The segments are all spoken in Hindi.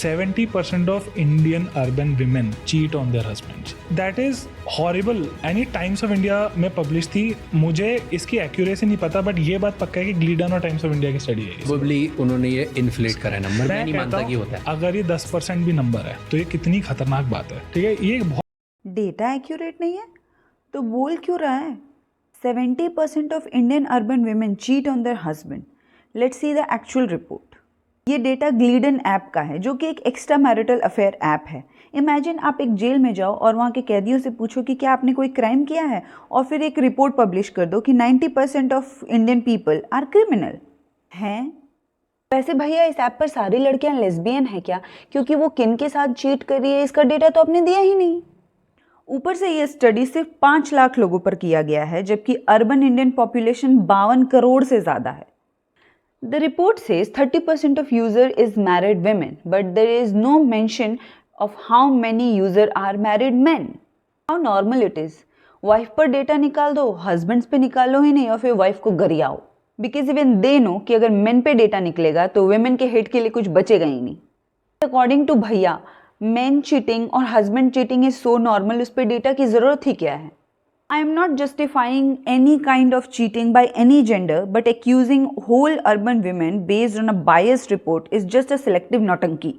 70% of Indian urban women cheat on their husbands. That is horrible. Any Times of India में पब्लिश थी. मुझे इसकी एक्यूरेसी नहीं पता, बट ये बात पक्का है कि ग्लीडन और टाइम्स ऑफ इंडिया की स्टडी है. प्रोबेबली उन्होंने ये इन्फ्लेट करा है नंबर. मैं नहीं मानता कि होता है. अगर ये 10% भी नंबर है तो ये कितनी खतरनाक बात है. ठीक है, ये बहुत डेटा एक्यूरेट नहीं है तो बोल क्यों रहा है? 70% of Indian urban women cheat on their husband. Let's see the actual report. ये डेटा ग्लीडन ऐप का है, जो कि एक एक्स्ट्रा मैरिटल अफेयर ऐप है. इमेजिन आप एक जेल में जाओ और वहाँ के कैदियों से पूछो कि क्या आपने कोई क्राइम किया है, और फिर एक रिपोर्ट पब्लिश कर दो कि 90% of Indian people are criminal हैं. वैसे भैया इस ऐप पर सारी लड़कियां लेस्बियन है क्या? क्योंकि वो किन के साथ चीट कर रही है इसका डेटा तो आपने दिया ही नहीं. ऊपर से ये स्टडी सिर्फ 5 लाख लोगों पर किया गया है, जबकि अर्बन इंडियन पॉपुलेशन 52 करोड़ से ज़्यादा है. The report says 30% of user is married women, but there is no mention of how many user are married men. How normal it is. Wife पर डेटा निकाल दो, हस्बैंड्स पे निकालो ही नहीं, और फिर वाइफ को गरियाओ. बिकॉज इवन दे नो कि अगर मेन पे डेटा निकलेगा तो वेमेन के हेड के लिए कुछ बचेगा ही नहीं. अकॉर्डिंग टू भैया, मेन चीटिंग और husband cheating is so normal, उस पर डेटा की ज़रूरत ही क्या है? I am not justifying any kind of cheating by any gender, but accusing whole urban women based on a biased report is just a selective nautanki.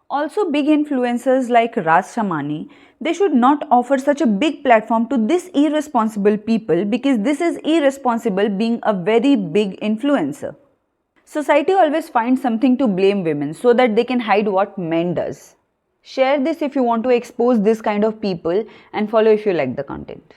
Also, big influencers like Ras Shamani, they should not offer such a big platform to this irresponsible people, because this is irresponsible being a very big influencer. Society always finds something to blame women so that they can hide what men does. Share this if you want to expose this kind of people, and follow if you like the content.